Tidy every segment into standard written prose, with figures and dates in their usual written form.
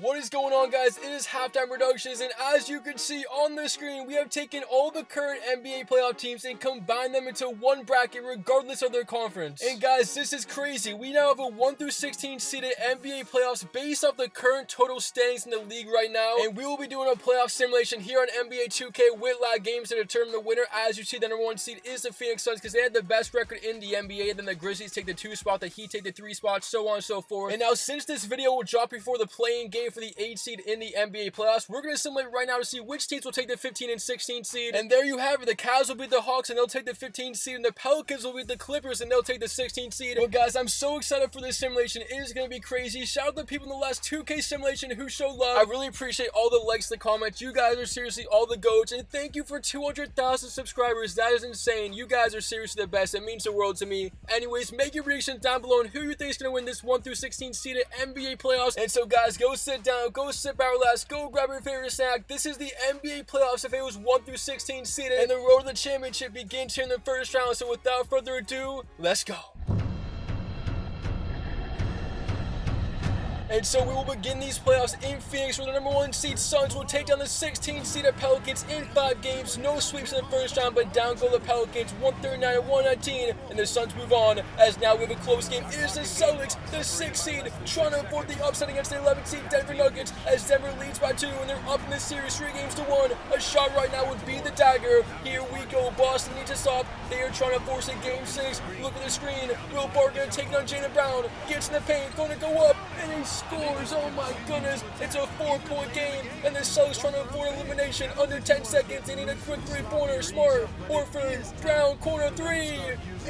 What is going on, guys? It is Halftime Productions, and as you can see on the screen, we have taken all the current NBA playoff teams and combined them into one bracket regardless of their conference. And guys, this is crazy. We now have a 1 through 16 seeded NBA playoffs based off the current total standings in the league right now, and we will be doing a playoff simulation here on NBA 2K with lag games to determine the winner. As you see, the number 1 seed is the Phoenix Suns because they had the best record in the NBA. Then the Grizzlies take the 2 spot, the Heat take the 3 spot, so on and so forth. And now, since this video will drop before the play-in game for the 8 seed in the NBA playoffs, we're going to simulate right now to see which teams will take the 15 and 16 seed. And there you have it. The Cavs will beat the Hawks and they'll take the 15 seed, and the Pelicans will beat the Clippers and they'll take the 16 seed. Well, guys, I'm so excited for this simulation. It is going to be crazy. Shout out to the people in the last 2K simulation who showed love. I really appreciate all the likes, the comments. You guys are seriously all the goats, and thank you for 200,000 subscribers. That is insane. You guys are seriously the best. It means the world to me. Anyways, make your predictions down below on who you think is going to win this 1 through 16 seeded NBA playoffs. And so, guys, go sit down, go sit back, relax, go grab your favorite snack. This is the NBA playoffs if it was 1 through 16 seeded, and the road to the championship begins here in the first round. So without further ado, let's go. And so we will begin these playoffs in Phoenix, where the number 1 seed Suns will take down the 16 seeded Pelicans in 5 games. No sweeps in the first round, but down go the Pelicans 139-119, and the Suns move on, as now we have a close game. It is the Celtics, the 6 seed, trying to avoid the upset against the 11 seed Denver Nuggets, as Denver leads by 2, and they're up in this series 3 games to 1. A shot right now would be the dagger. Here we go. Boston needs to stop. They are trying to force a game 6. Look at the screen. Will Barker taking on Jaylen Brown. Gets in the paint, going to go up, and he scores. Oh my goodness, it's a 4-point game, and the Celtics trying to avoid elimination under 10 seconds. They need a quick 3-pointer. Smart, Horford, Brown, corner 3,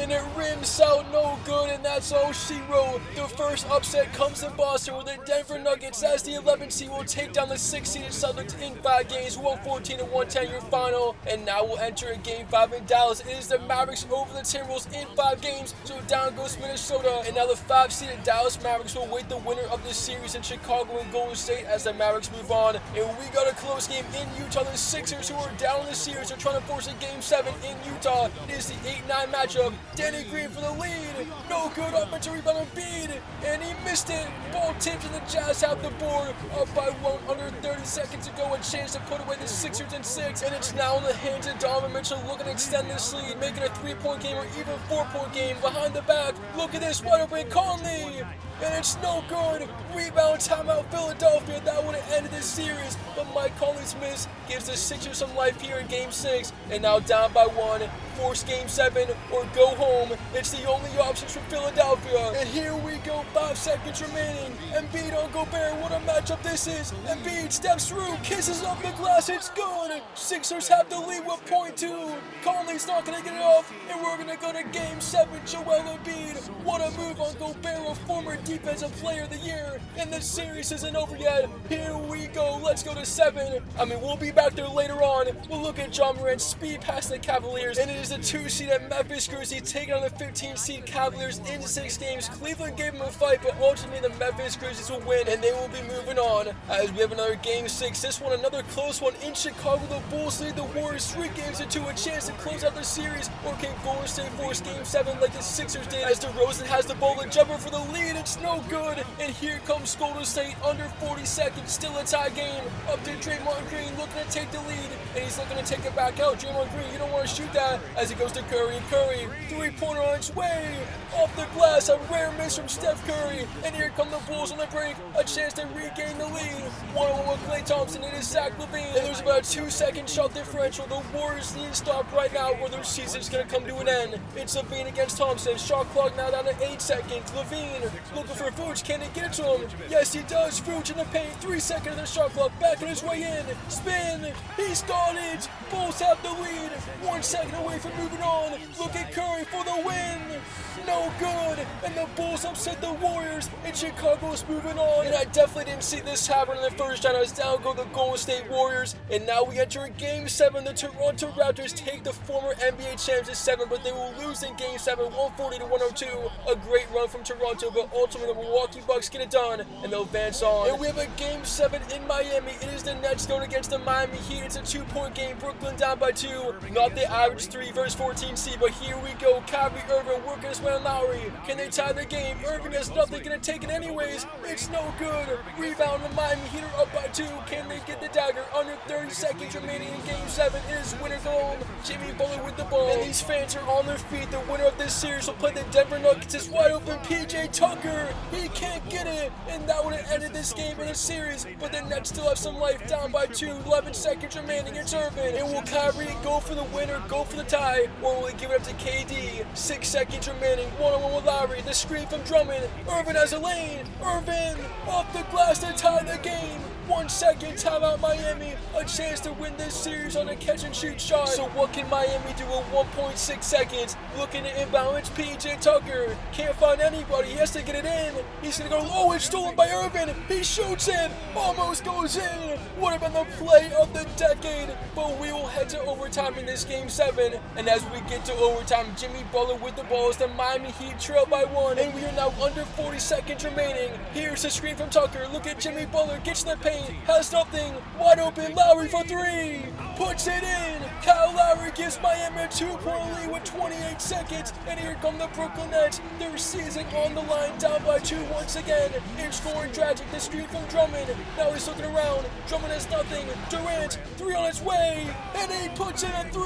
and it rims out, no good, and that's all she wrote. The first upset comes in Boston, where the Denver Nuggets, as the 11th seed, will take down the 6 seeded Celtics in 5 games, 114-110 your final. And now we'll enter a game 5 in Dallas. It is the Mavericks over the Timberwolves in 5 games, so down goes Minnesota, and now the 5 seeded Dallas Mavericks will wait the winner of this series in Chicago and Golden State as the Mavericks move on. And we got a close game in Utah. The Sixers, who are down in the series, are trying to force a game 7 in Utah. It is the 8-9 matchup. Danny Green for the lead. No good offensive rebound on Embiid, and he missed it. Ball tipped, and the Jazz have the board. Up by 1 under 30 seconds to go. A chance to put away the Sixers in 6, and it's now in the hands of Donovan Mitchell, looking to extend this lead, making a 3-point game or even 4-point game. Behind the back, look at this, wide open Conley, and it's no good. Rebound, timeout, Philadelphia. That would have ended this series, but Mike Conley's miss gives the Sixers some life here in Game 6. And now down by 1, force Game 7 or go home. It's the only options for Philadelphia. And here we go, 5 seconds remaining. Embiid on Gobert. What a matchup this is. Embiid steps through, kisses up the glass. It's good. Sixers have the lead with .2. Conley's not going to get it off, and we're going to go to Game 7. Joel Embiid. What a move on Gobert, a former Defensive Player of the Year. And the series isn't over yet. Here we go. Let's go to 7. We'll be back there later on. We'll look at John Morant's speed past the Cavaliers, and it is the 2 seed at Memphis Grizzlies taking on the 15 seed Cavaliers in 6 games. Cleveland gave them a fight, but ultimately the Memphis Grizzlies will win, and they will be moving on as we have another Game 6. This one, another close one in Chicago. The Bulls lead the Warriors 3 games to 2, a chance to close out the series. Or can Golden State force Game 7 like the Sixers did, as DeRozan has the ball and jumper for the lead? It's no good, and here comes Golden State under 40 seconds, still a tie game. Up to Draymond Green, looking to take the lead, and he's looking to take it back out. Draymond Green, you don't want to shoot that, as it goes to Curry. Curry, 3-pointer on its way, off the glass, a rare miss from Steph Curry, and here come the Bulls on the break, a chance to regain the lead. 1-on-1 with Klay Thompson, and it is Zach LaVine, and there's about a 2-second shot differential. The Warriors need to stop right now, or their season's going to come to an end. It's LaVine against Thompson, shot clock now down to 8 seconds. LaVine looking for Vooch, can he get it to him? Yes, he does. Vooch in the paint, 3 seconds of the shot clock, back on his way in, spin, he's got it. Bulls have the lead, 1 second away from moving on. Look at Curry for the win. No good, and the Bulls upset the Warriors, and Chicago's moving on. And I definitely didn't see this happen in the first round as down go the Golden State Warriors. And now we enter Game 7. The Toronto Raptors take the former NBA champs in 7, but they will lose in Game 7, 140-102. A great run from Toronto, but ultimately the Milwaukee Bucks get it done, and they'll advance on. And we have a Game 7 in Miami. It is the Nets going against the Miami Heat. It's a 2-point game. Brooklyn down by 2. Not the average 3 versus 14 seed, but here we go. Kyrie Irving working his way on Lowry. Can they tie the game? Irving has nothing, gonna take it anyways. It's no good. Rebound, the Miami Heat are up by 2. Can they get the dagger? Under 30 seconds remaining in Game 7. It is winner go home. Jimmy Butler with the ball. And these fans are on their feet. The winner of this series will play the Denver Nuggets. It's wide open PJ Tucker. He can't get it. And that would have ended this game in a series. But the Nets still have some life, down by 2. 11 seconds remaining. It's Irving. And will Kyrie go for the win or go for the tie? Or will he give it up to KD? 6 seconds remaining. 1-on-1 with Lowry. The screen from Drummond. Irving has a lane. Irving off the glass to tie the game. 1 second, timeout Miami. A chance to win this series on a catch and shoot shot. So what can Miami do in 1.6 seconds? Looking to inbound, it's PJ Tucker. Can't find anybody, he has to get it in. He's gonna go, oh, it's stolen by Irving. He shoots it, almost goes in. Would have been the play of the decade. But we will head to overtime in this Game 7. And as we get to overtime, Jimmy Butler with the ball as the Miami Heat trail by 1. And we are now under 40 seconds remaining. Here's the screen from Tucker. Look at Jimmy Butler, gets in the paint. Has nothing, wide open, Lowry for 3, puts it in. Kyle Lowry gives Miami a 2-point lead with 28 seconds, and here come the Brooklyn Nets. Their season on the line, down by 2 once again. In scoring tragic, the screen from Drummond. Now he's looking around, Drummond has nothing. Durant, 3 on its way, and he puts in a 3.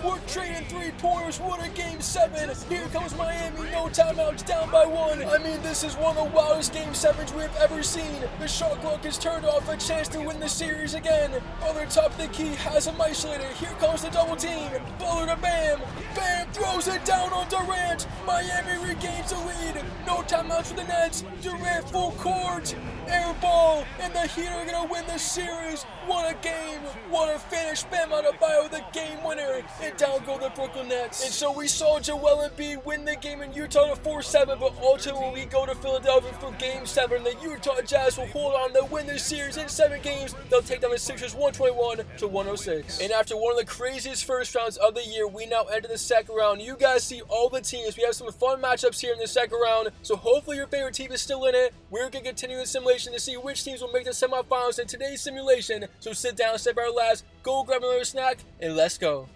We're trading 3-pointers, what a Game 7. Here comes Miami, no timeouts, down by 1. I mean, this is one of the wildest Game 7s we've ever seen. The shot clock is turned off, a chance to win the series again. Other top of the key has him isolated. Here comes the double team. Butler to Bam. Bam throws it down on Durant. Miami regains the lead. No timeouts for the Nets. Durant full court. Air ball. And the Heat are going to win the series. What a game. What a finish. Bam Adebayo, the game winner. And down go the Brooklyn Nets. And so we saw Joel Embiid win the game in Utah to 4-7. But ultimately we go to Philadelphia for Game 7. The Utah Jazz will hold on to win this series in 7 games. They'll take down the Sixers 121-106. And after one of the craziest first rounds of the year, we now enter the second round. You guys see all the teams. We have some fun matchups here in the second round. So hopefully your favorite team is still in it. We're going to continue the simulation to see which teams will make the semifinals in today's simulation. So sit down, step our last, go grab another snack, and let's go.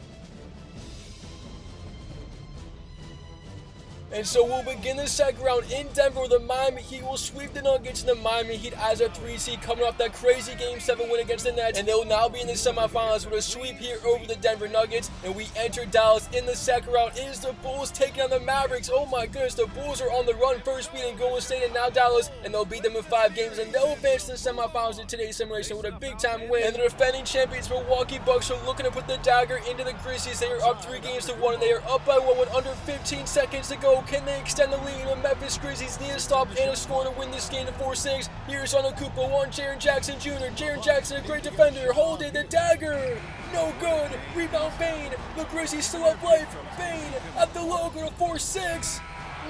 And so we'll begin the second round in Denver where the Miami Heat will sweep the Nuggets, and the Miami Heat as a 3 seed coming off that crazy Game 7 win against the Nets, and they'll now be in the semifinals with a sweep here over the Denver Nuggets. And we enter Dallas in the second round. It is the Bulls taking on the Mavericks. Oh my goodness, the Bulls are on the run, first beating Golden State and now Dallas, and they'll beat them in 5 games, and they'll advance to the semifinals in today's simulation with a big time win. And the defending champions Milwaukee Bucks are looking to put the dagger into the Grizzlies. They are up 3-1, and they are up by 1 with under 15 seconds to go. Can they extend the lead? The Memphis Grizzlies need to stop and a score to win this game to 4-6. Here's on Okupo on Jaren Jackson Jr. Jaren Jackson, a great defender, holding the dagger. No good. Rebound Bane. The Grizzlies still have life. Bane at the logo to 4-6.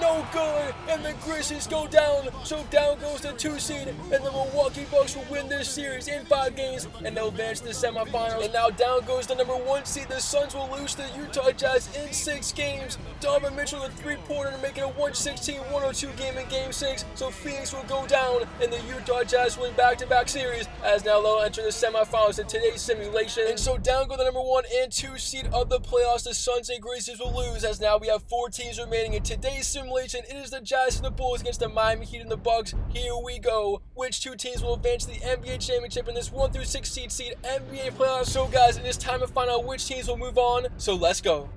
No good, and the Grizzlies go down, so down goes the 2 seed, and the Milwaukee Bucks will win this series in 5 games, and they'll advance to the semifinals. And now down goes the number 1 seed. The Suns will lose to the Utah Jazz in 6 games. Donovan Mitchell, the 3-pointer, to make it a 116-102 game in Game 6, so Phoenix will go down, and the Utah Jazz win back-to-back series, as now they'll enter the semifinals in today's simulation. And so down go the number 1 and 2 seed of the playoffs. The Suns and Grizzlies will lose, as now we have 4 teams remaining in today's simulation. It is the Jazz and the Bulls against the Miami Heat and the Bucks. Here we go. Which 2 teams will advance to the NBA championship in this 1-16 seed NBA playoffs? So guys, it is time to find out which teams will move on. So let's go.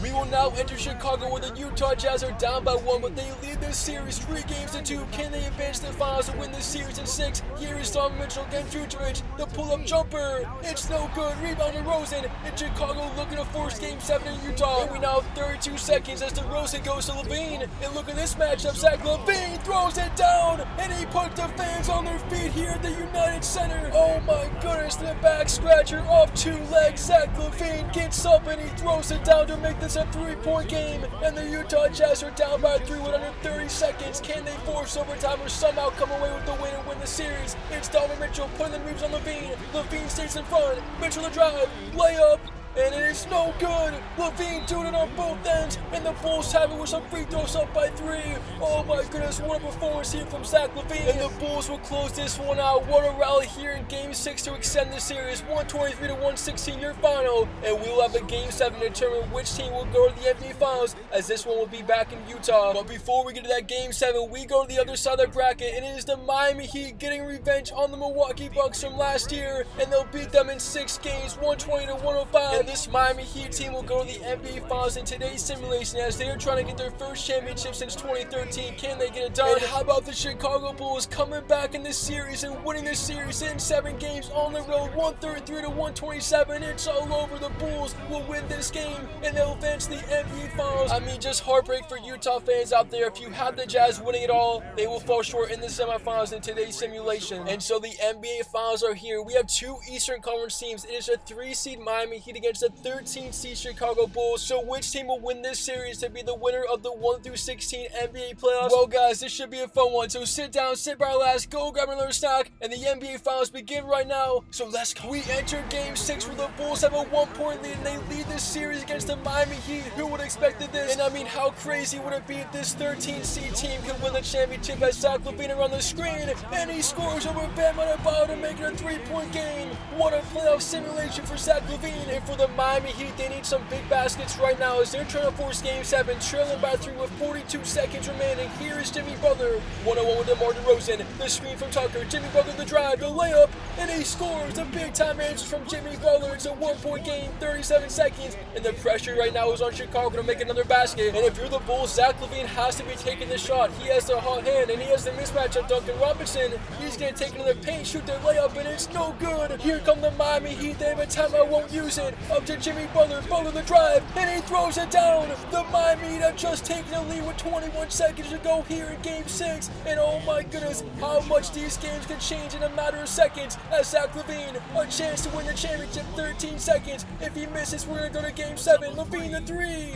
We will now enter Chicago where the Utah Jazz are down by 1, but they lead this series 3-2. Can they advance to the finals and win this series in 6? Here is Donovan Mitchell against Vucevic. The pull-up jumper. It's no good. Rebound to Rosen. And Chicago looking to force Game 7 in Utah. And we now have 32 seconds as DeRozan goes to LaVine. And look at this matchup. Zach LaVine throws it down. And he puts the fans on their feet here at the United Center. Oh my goodness. The back scratcher off 2 legs. Zach LaVine gets up and he throws it down to make the it's a 3-point game, and the Utah Jazz are down by 3 with under 30 seconds. Can they force overtime or somehow come away with the win and win the series? It's Donovan Mitchell putting the moves on Levine. Levine stays in front. Mitchell the drive, layup. And it is no good. Levine doing it on both ends, and the Bulls have it with some free throws up by 3. Oh my goodness, what a performance here from Zach Levine. And the Bulls will close this one out. What a rally here in Game 6 to extend the series. 123-116 your final. And we will have a Game 7 to determine which team will go to the NBA Finals, as this one will be back in Utah. But before we get to that Game 7, we go to the other side of the bracket, and it is the Miami Heat getting revenge on the Milwaukee Bucks from last year, and they'll beat them in 6 games, 120-105. And this Miami Heat team will go to the NBA Finals in today's simulation, as they are trying to get their first championship since 2013. Can they get it done? And how about the Chicago Bulls coming back in this series and winning this series in 7 games on the road, 133-127. It's all over. The Bulls will win this game, and they'll advance to the NBA Finals. I mean, just heartbreak for Utah fans out there. If you have the Jazz winning it all, they will fall short in the semifinals in today's simulation. And so the NBA Finals are here. We have 2 Eastern Conference teams. It is a 3-seed Miami Heat against a 13-seed Chicago Bulls. So which team will win this series to be the winner of the 1-16 NBA playoffs? Well, guys, this should be a fun one. So sit down, sit by last, go grab another snack, and the NBA Finals begin right now. So let's go. We enter Game 6 where the Bulls have a 1-point lead, and they lead this series against the Miami Heat. Who would have expected this? And I mean, how crazy would it be if this 13-seed team could win the championship? As Zach Levine around the screen, and he scores over Bam Adebayo to make it a 3-point game. What a playoff simulation for Zach Levine. And for the Miami Heat, they need some big baskets right now as they're trying to force Game 7, trailing by 3 with 42 seconds remaining. Here is Jimmy Butler, 1-on-1 with DeMar DeRozan. The screen from Tucker, Jimmy Butler the drive, the layup, and he scores. A big-time answer from Jimmy Butler. It's a 1-point game, 37 seconds, and the pressure right now is on Chicago to make another basket. And if you're the Bulls, Zach Levine has to be taking the shot. He has the hot hand, and he has the mismatch of Duncan Robinson. He's going to take it in the paint, shoot their layup, and it's no good. Here come the Miami Heat. They have a timeout, won't use it. Up to Jimmy Butler, Butler the drive, and he throws it down. The Miami Heat have just taken the lead with 21 seconds to go here in Game 6. And oh my goodness, how much these games can change in a matter of seconds. As Zach Levine, a chance to win the championship, 13 seconds. If he misses, we're going to go to Game 7. Levine the 3.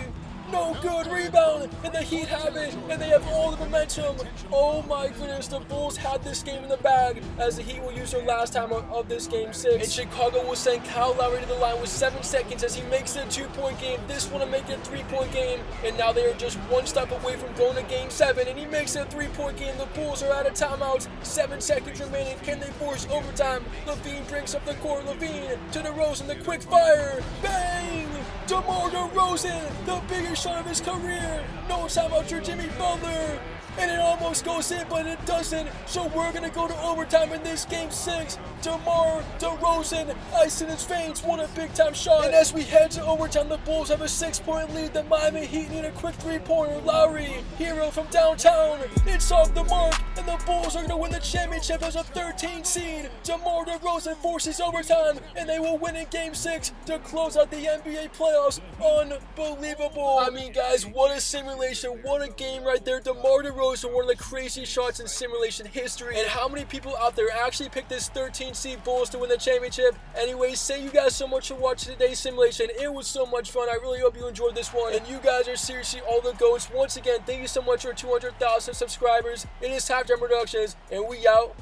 No good, rebound, and the Heat have it, and they have all the momentum. Oh my goodness, the Bulls had this game in the bag, as the Heat will use their last time of this Game 6. And Chicago will send Kyle Lowry to the line with 7 seconds as he makes it a 2-point game. This one will make it a 3-point game, and now they are just 1 step away from going to Game 7, and he makes it a 3-point game. The Bulls are out of timeouts, 7 seconds remaining. Can they force overtime? Levine brings up the court. Levine to DeRozan, the quick fire, bang! DeMar DeRozan, the biggest shot of his career. No timeout for Jimmy Butler. And it almost goes in, but it doesn't. So we're going to go to overtime in this Game 6. DeMar DeRozan, ice in his veins. What a big-time shot. And as we head to overtime, the Bulls have a 6-point lead. The Miami Heat need a quick 3-pointer. Lowry, hero from downtown. It's off the mark, and the Bulls are going to win the championship as a 13 seed. DeMar DeRozan forces overtime, and they will win in Game 6 to close out the NBA playoffs. Unbelievable. I mean, guys, what a simulation. What a game right there. DeMar DeRozan, one of the craziest shots in simulation history. And how many people out there actually picked this 13-seed Bulls to win the championship? Anyways, thank you guys so much for watching today's simulation. It was so much fun. I really hope you enjoyed this one. And you guys are seriously all the GOATs. Once again, thank you so much for 200,000 subscribers. It is Halftime Productions, and we out.